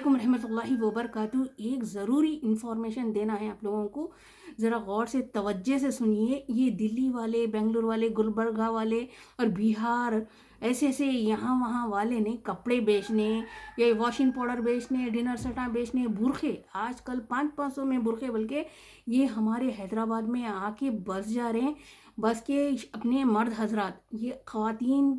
अस्सलामुअलैकुम रहमतुल्लाहि व बरकातुहू। एक ज़रूरी इन्फॉर्मेशन देना है आप लोगों को, ज़रा गौर से तवज्जो से सुनिए। ये दिल्ली वाले, बेंगलुरु वाले, गुलबर्गा वाले और बिहार ऐसे ऐसे यहाँ वहाँ वाले ने कपड़े बेचने, ये वॉशिंग पाउडर बेचने, डिनर सेटा बेचने, बुरखे आजकल 500-500 में बुरखे, बल्कि ये हमारे हैदराबाद में आके बस जा रहे हैं। बस के अपने मर्द हजरात, ये ख़वातीन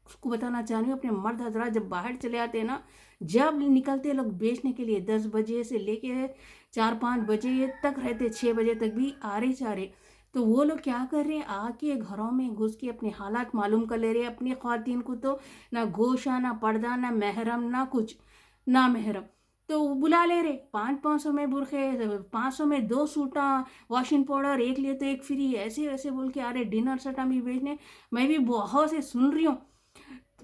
उसको बताना चाह रही हूँ, अपने मर्द हजरात जब बाहर चले आते हैं ना, जब निकलते लोग बेचने के लिए 10 बजे से लेके 4-5 बजे तक रहते, 6 बजे तक भी आ रहे जा रहे। तो वो लोग क्या कर रहे हैं, आके घरों में घुस के अपने हालात मालूम कर ले रहे हैं। अपनी ख्वातीन को तो ना गोशा, ना पर्दा, ना महरम, ना कुछ, ना महरम, तो वो बुला ले रहे। 500-500 में बुरखे, 500 में 2 सूटा, वॉशिंग पाउडर एक लिए तो एक फ्री, ऐसे वैसे बोल के आ रहे। डिनर सेटा भी बेचने, मैं भी बहुत से सुन रही हूँ।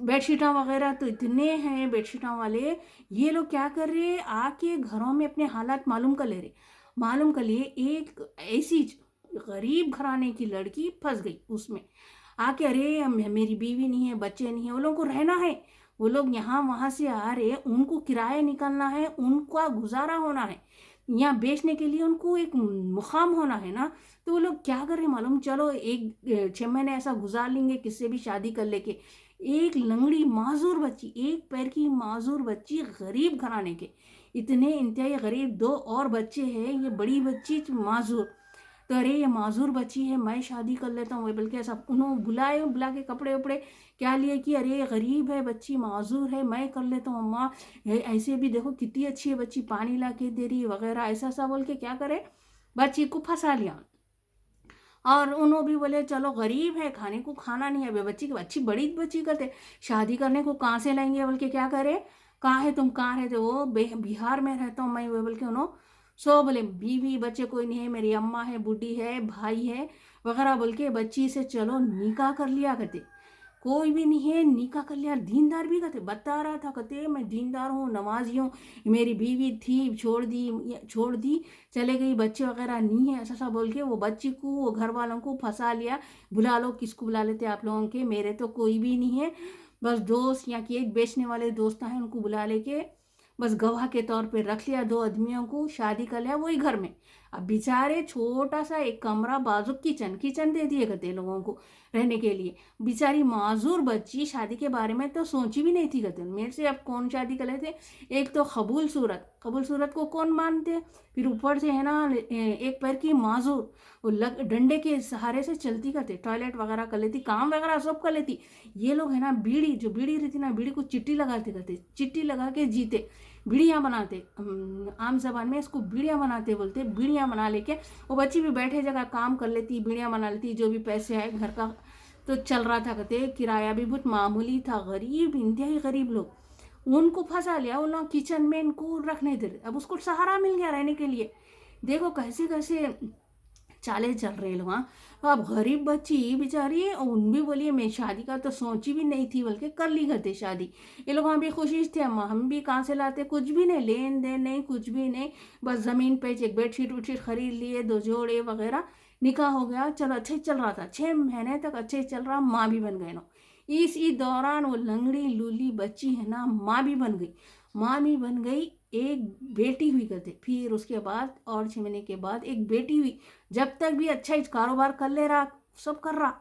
बेडशीटा वगैरह तो इतने हैं बेडशीटा वाले, ये लोग क्या कर रहे हैं, आके घरों में अपने हालात मालूम कर ले रहे। मालूम कर लिए, एक ऐसी गरीब घराने की लड़की फंस गई उसमें आके। अरे मेरी बीवी नहीं है, बच्चे नहीं है, वो लोगों को रहना है, वो लोग यहाँ वहाँ से आ रहे, उनको किराया निकलना है, उनका गुजारा होना है, यहाँ बेचने के लिए उनको एक मुकाम होना है ना। तो वो लोग क्या कर रहे मालूम, चलो एक 6 महीने ऐसा गुजार लेंगे, किससे भी शादी कर लेके। एक लंगड़ी माजूर बच्ची, एक पैर की माजूर बच्ची, गरीब घराने के, इतने इंतहाई गरीब, 2 और बच्चे हैं, ये बड़ी बच्ची माजूर। तो अरे ये माजूर बच्ची है, मैं शादी कर लेता हूँ, बल्कि ऐसा उन्होंने बुलाए, बुला के कपड़े वपड़े क्या लिए कि अरे ये गरीब है बच्ची, माजूर है, मैं कर लेता हूँ अम्मा, ऐसे भी देखो कितनी अच्छी है बच्ची, पानी ला के दे रही वगैरह, ऐसा सा बोल के क्या करे, बच्ची को फंसा लिया। और उन्होंने भी बोले चलो गरीब है, खाने को खाना नहीं है, वे बच्ची की अच्छी बड़ी बच्ची करते, शादी करने को कहाँ से लाएंगे बोल के क्या करे। कहाँ है तुम, कहाँ रहते हो, बिहार में रहता हूँ मैं, वो बोल के उन्होंने सो बोले बीवी बच्चे कोई नहीं है, मेरी अम्मा है, बूढ़ी है, भाई है वगैरह बोल के बच्ची से चलो निकाह कर लिया करते। कोई भी नहीं है, निकाह कर लिया, दीनदार भी कहते, बता रहा था कहते मैं दीनदार हूँ, नमाजी हूँ, मेरी बीवी थी छोड़ दी चले गई, बच्चे वगैरह नहीं है, ऐसा सा बोल के वो बच्ची को, वो घर वालों को फंसा लिया। बुला लो, किसको बुला लेते आप लोगों के, मेरे तो कोई भी नहीं है, बस दोस्त या केक बेचने वाले दोस्त हैं, उनको बुला लेके बस गवाह के तौर पे रख लिया, 2 आदमियों को शादी कर लिया वही घर में। अब बेचारे छोटा सा एक कमरा, बाजू किचन दे दिए करते लोगों को रहने के लिए। बेचारी माजूर बच्ची शादी के बारे में तो सोची भी नहीं थी कहते, मेरे से अब कौन शादी कर लेते। एक तो कबूल सूरत को कौन मानते, फिर ऊपर से है ना एक पैर की माजूर, वो डंडे के सहारे से चलती करते, टॉयलेट वगैरह कर लेती, काम वगैरह सब कर लेती। ये लोग है ना बीड़ी रहती ना, बीड़ी को चिट्टी लगाते करते, चिट्टी लगा के जीते, बीड़ियाँ बनाते, आम जबान में इसको बीड़ियाँ बनाते बोलते, बीड़ियाँ बना लेके वो बच्ची भी बैठे जगह काम कर लेती, बीड़ियाँ बना लेती, जो भी पैसे आए घर का तो चल रहा था कहते। किराया भी बहुत मामूली था, गरीब इंतहाई गरीब लोग, उनको फंसा लिया, वो लोग किचन में इनको रखने दे रहे। अब उसको सहारा मिल गया रहने के लिए, देखो कैसे कैसे चाले चल रहे लोग। हाँ, तो अब गरीब बच्ची बेचारी, उन भी बोलिए मैं शादी का तो सोची भी नहीं थी, बल्कि कर ली करते शादी। ये लोग हम भी खुशी थे, हम भी कहाँ से लाते, कुछ भी नहीं, लेन देन नहीं, कुछ भी नहीं, बस ज़मीन पे एक बेडशीट वेडशीट खरीद लिए, 2 जोड़े वगैरह, निकाह हो गया, चलो अच्छे चल रहा था, 6 महीने तक अच्छे चल रहा, माँ भी बन गए ना। इस दौरान वो लंगड़ी लूली बच्ची है ना, माँ भी बन गई, एक बेटी हुई करते, फिर उसके बाद और 6 महीने के बाद एक बेटी हुई। जब तक भी अच्छा ही कारोबार कर ले रहा, सब कर रहा।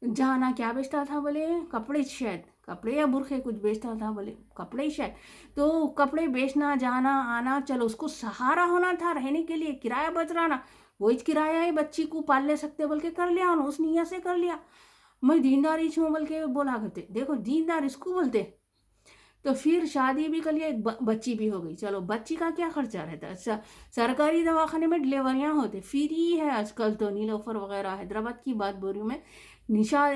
जाना क्या बेचता था बोले, कपड़े, शायद कपड़े या बुरखे कुछ बेचता था बोले, कपड़े ही शायद। तो कपड़े बेचना, जाना आना, चलो उसको सहारा होना था रहने के लिए, किराया बच रहा ना, वही किराया है, बच्ची को पाल ले सकते बोल के कर लिया, उस नियत से कर लिया। मैं दीनदारी छूँ बोल के बोला करते, देखो दीनदार इसको बोलते। तो फिर शादी भी कर लिया, एक बच्ची भी हो गई, चलो बच्ची का क्या खर्चा रहता है। सरकारी दवाखाने में डिलीवरियाँ होते फ्री है आजकल, तो नीलोफर वगैरह, हैदराबाद की बात बोल रही हूँ मैं। निशा,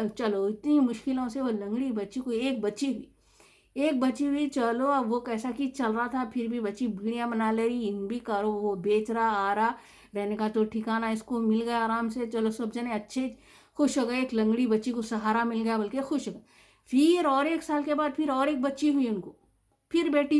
चलो इतनी मुश्किलों से वो लंगड़ी बच्ची को, एक बच्ची हुई, चलो अब वो कैसा कि चल रहा था, फिर भी बच्ची बीड़ियाँ बना ले रही, इन भी कारो वो बेच रहा, आ रहा, रहने का तो ठिकाना इसको मिल गया आराम से, चलो सब जने अच्छे खुश हो गए, एक लंगड़ी बच्ची को सहारा मिल गया बल्कि खुश हो गए। फिर और 1 साल के बाद फिर और एक बच्ची हुई उनको, फिर बेटी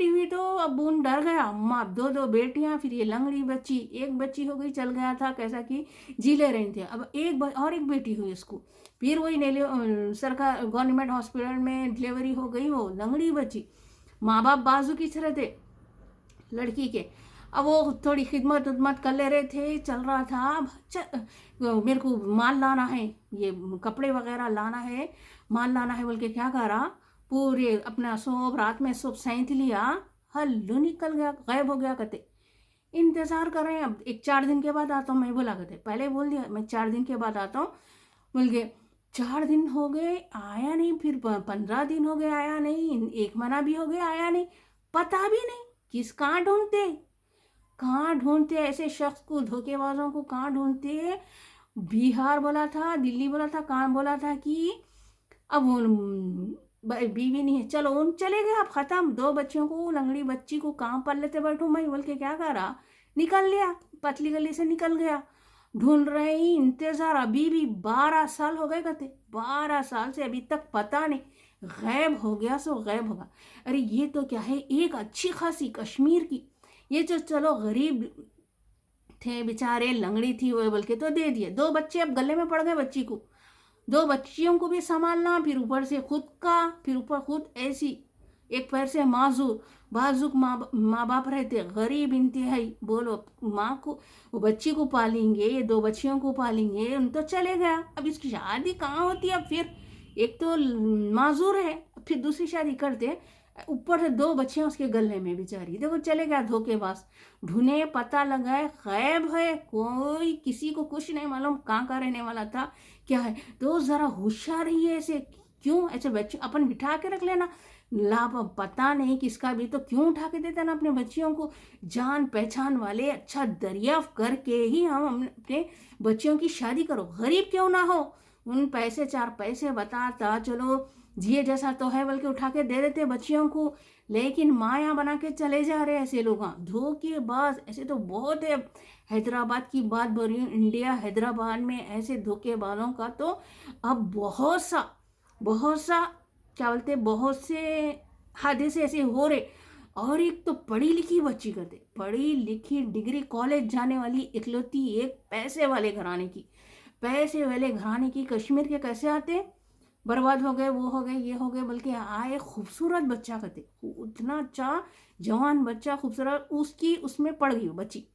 हुई तो अब उन डर गया, अम्मा अब 2-2 बेटियां, फिर ये लंगड़ी बच्ची, एक बच्ची हो गई, चल गया था कैसा कि जी ले रही थी। अब और एक बेटी हुई उसको, फिर वही सरकार गवर्नमेंट हॉस्पिटल में डिलीवरी हो गई, वो लंगड़ी बच्ची, माँ बाप बाजू खींच रहे थे लड़की के। अब वो थोड़ी खिदमत उदमत कर ले रहे थे, चल रहा था। अब मेरे को माल लाना है, ये कपड़े वगैरह लाना है, माल लाना है बोल के क्या करा, पूरे अपना सब रात में सब सैंत लिया, हल्लू निकल गया, गायब हो गया। कहते इंतज़ार कर रहे हैं, अब एक 4 दिन के बाद आता हूँ। मैं बोला कहते पहले बोल दिया मैं 4 दिन के बाद आता हूँ बोल के। 4 दिन हो गए आया नहीं, फिर 15 दिन हो गए आया नहीं, 1 महीना भी हो गया आया नहीं, पता भी नहीं किस कहाँ ढूंढते ऐसे शख्स को, धोखेबाजों को कहाँ ढूंढते। बिहार बोला था, दिल्ली बोला था, कहाँ बोला था कि अब वो बीवी नहीं है, चलो उन चले गए, अब खत्म। 2 बच्चों को, लंगड़ी बच्ची को कहाँ पर लेते बैठूं मैं बोल के क्या करा, निकल लिया, पतली गली से निकल गया। ढूंढ रहे ही इंतजार, अभी भी 12 साल हो गए कहते, 12 साल से अभी तक पता नहीं, गायब हो गया सो गायब होगा। अरे ये तो क्या है, एक अच्छी खासी कश्मीर की, ये जो चलो गरीब थे बेचारे, लंगड़ी थी वो बोल के तो दे दिए। 2 बच्चे अब गले में पड़ गए बच्ची को, 2 बच्चियों को भी संभालना, फिर ऊपर से खुद का, फिर ऊपर खुद ऐसी एक पैर से बाजुक माँ बाप रहते, गरीब इंतहाई। बोलो माँ को, वो बच्ची को पालेंगे, ये 2 बच्चियों को पालेंगे, उन तो चले गया। अब इसकी शादी कहाँ होती है, अब फिर एक तो माजूर है, फिर दूसरी शादी करते, ऊपर से 2 बच्चियां उसके गले में बेचारी। देखो चले गया धोखेबाज, ढूंढे पता लगाए, गायब है, कोई किसी को कुछ नहीं मालूम कहाँ का रहने वाला था क्या है। तो जरा होशियार रहिए ऐसे, क्यों ऐसे बच्चे अपन बिठा के रख लेना, लाभ पता नहीं किसका भी, तो क्यों उठा के देते ना अपने बच्चियों को। जान पहचान वाले अच्छा दरियाफ्त करके ही हम अपने बच्चियों की शादी करो, गरीब क्यों ना हो। उन पैसे 4 पैसे बताता चलो जिए जैसा तो है बल्कि उठा के दे देते बच्चियों को, लेकिन माया बना के चले जा रहे हैं ऐसे लोग, धोखेबाज। ऐसे तो बहुत है, हैदराबाद की बात बोल रही हूँ, इंडिया हैदराबाद में ऐसे धोखेबाजों का तो अब बहुत सा क्या बोलते, बहुत से हादसे ऐसे हो रहे। और एक तो पढ़ी लिखी बच्ची करते, पढ़ी लिखी डिग्री कॉलेज जाने वाली इकलौती एक पैसे वाले घराने की कश्मीर के कैसे आते, बर्बाद हो गए, वो हो गए, ये हो गए, बल्कि आए खूबसूरत बच्चा करते, उतना अच्छा जवान बच्चा खूबसूरत, उसकी उसमें पड़ गई वो बच्ची।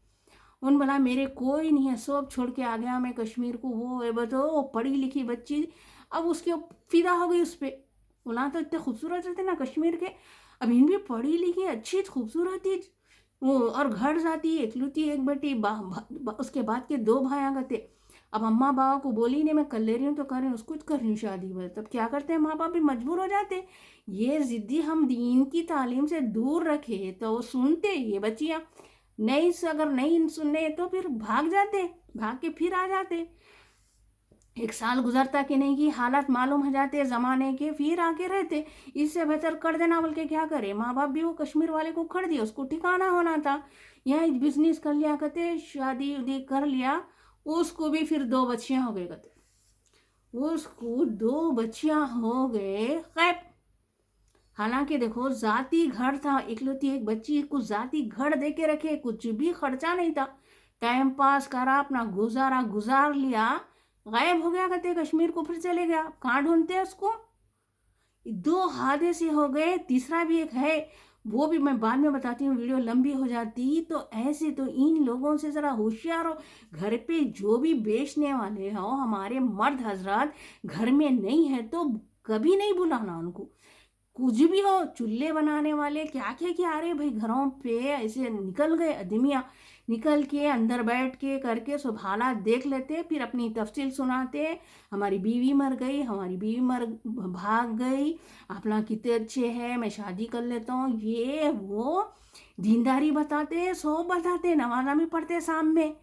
उन बोला मेरे कोई नहीं है, सब छोड़ के आ गया मैं कश्मीर को, वो है बताओ, वो पढ़ी लिखी बच्ची अब उसके फिदा हो गई उस पर। बोला तो इतने खूबसूरत रहते ना कश्मीर के, अब इन भी पढ़ी लिखी अच्छी खूबसूरत थी वो, और घर जाती इकलौती एक बेटी, उसके बाद के 2 भाई आ गए। अब अम्मा बाबा को बोली नहीं मैं कर ले रही हूँ तो कर रही हूँ, उसको कर रही हूँ शादी। बोले तब क्या करते हैं, माँ बाप भी मजबूर हो जाते। ये जिद्दी हम दीन की तालीम से दूर रखे तो वो सुनते, ये बच्चियाँ नहीं, अगर नहीं सुनने तो फिर भाग जाते, भाग के फिर आ जाते। 1 साल गुजरता कि नहीं की हालात मालूम हो जाते ज़माने के, फिर आके रहते। इससे बेहतर कर देना बोल के क्या करे, माँ बाप भी वो कश्मीर वाले को खड़ दिया, उसको ठिकाना होना था, यहाँ बिजनेस कर लिया करते, शादी उदी कर लिया। उसको भी फिर 2 बच्चियाँ हो गए कहते, उसको 2 बच्चियाँ हो गए गायब। हालांकि देखो जाति घर था, इकलौती एक बच्ची को जाति घर दे के रखे, कुछ भी खर्चा नहीं था, टाइम पास करा, अपना गुजारा गुजार लिया, गायब हो गया कहते कश्मीर को, फिर चले गया। कहाँ ढूंढते हैं उसको, 2 हादसे हो गए, तीसरा भी एक है, वो भी मैं बाद में बताती हूँ, वीडियो लंबी हो जाती। तो ऐसे तो इन लोगों से ज़रा होशियार हो। घर पे जो भी बेचने वाले हो, हमारे मर्द हजरात घर में नहीं है तो कभी नहीं बुलाना उनको, कुछ भी हो, चूल्हे बनाने वाले क्या क्या क्या, अरे भाई घरों पे ऐसे निकल गए आदमियाँ, निकल के अंदर बैठ के करके सब हालात देख लेते, फिर अपनी तफसील सुनाते, हमारी बीवी मर गई, हमारी बीवी मर भाग गई, अपना कितने अच्छे हैं, मैं शादी कर लेता हूँ, ये वो दीनदारी बताते, सब बताते, नमाज़ा भी पढ़ते शाम में।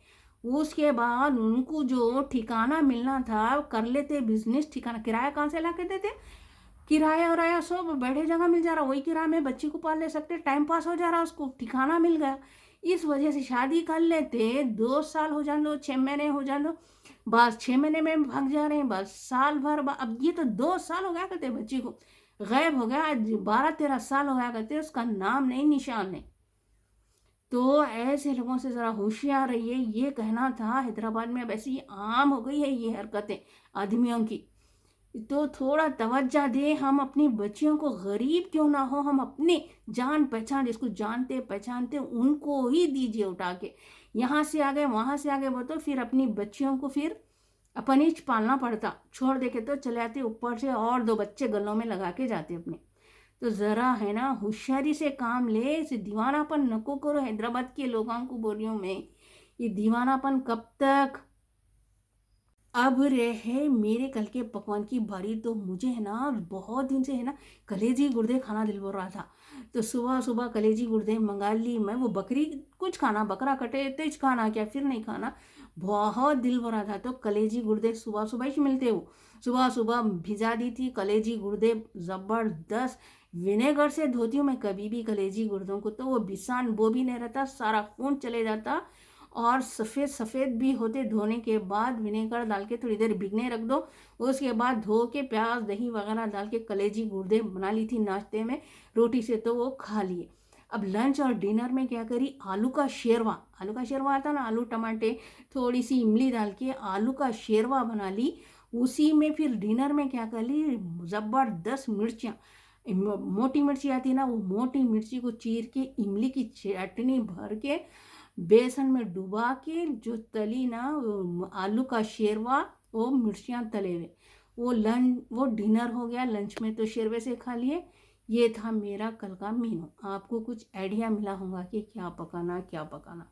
उसके बाद उनको जो ठिकाना मिलना था कर लेते, बिजनेस ठिकाना, किराया कहाँ से ला के देते, किराया उराया सब बैठे जगह मिल जा रहा, वही किराया में बच्ची को पाल ले सकते, टाइम पास हो जा रहा, उसको ठिकाना मिल गया। इस वजह से शादी कर लेते, 2 साल हो जाए दो, 6 महीने हो जाए दो, बस 6 महीने में भाग जा रहे हैं, बस साल भर अब ये तो 2 साल हो गया करते बच्ची को, गायब हो गया, आज 12-13 साल हो गया करते, उसका नाम नहीं निशान नहीं। तो ऐसे लोगों से ज़रा होशियार रहिए, ये कहना था। हैदराबाद में अब ऐसी आम हो गई है ये हरकतें आदमियों की, तो थोड़ा तवज्जो दें, हम अपनी बच्चियों को, गरीब क्यों ना हो, हम अपने जान पहचान जिसको जानते पहचानते उनको ही दीजिए उठा के। यहाँ से आ गए वहाँ से आ गए वो तो फिर अपनी बच्चियों को फिर अपन ही पालना पड़ता, छोड़ दे के तो चले आते, ऊपर से और 2 बच्चे गलों में लगा के जाते अपने। तो ज़रा है ना होशियारी से काम ले, इसे दीवानापन नको करो। हैदराबाद के लोगों को बोल रही हूँ मैं, ये दीवानापन कब तक। अब रहे मेरे कल के पकवान की बारी, तो मुझे है ना बहुत दिन से है ना कलेजी गुर्दे खाना दिल बोल रहा था। तो सुबह सुबह कलेजी गुर्दे मंगा ली मैं, वो बकरी कुछ खाना, बकरा कटे तेज खाना क्या, फिर नहीं खाना, बहुत दिल बोल रहा था। तो कलेजी गुर्दे सुबह सुबह ही मिलते वो, सुबह सुबह भिजा दी थी कलेजी गुर्दे, ज़बरदस्त। विनेगर से धोती हूँ मैं कभी भी कलेजी गुर्दों को, तो वो बिसान वो भी नहीं रहता, सारा खून चले जाता और सफ़ेद सफ़ेद भी होते। धोने के बाद विनेगर डाल के थोड़ी देर भिगने रख दो, उसके बाद धो के प्याज दही वगैरह डाल के कलेजी गुर्दे बना ली थी नाश्ते में रोटी से, तो वो खा लिए। अब लंच और डिनर में क्या करी, आलू का शेरवा, आलू का शेरवा आता ना, आलू टमाटे थोड़ी सी इमली डाल के आलू का शेरवा बना ली। उसी में फिर डिनर में क्या कर ली, ज़बरदस्त मिर्चियाँ, मोटी मिर्ची आती है ना, वो मोटी मिर्ची को चीर के इमली की चटनी भर के बेसन में डुबा के जो तली ना आलू का शेरवा, वो मिर्चियाँ तले हुए, वो लंच वो डिनर हो गया। लंच में तो शेरवे से खा लिए। ये था मेरा कल का मेनू। आपको कुछ आइडिया मिला होगा कि क्या पकाना क्या पकाना।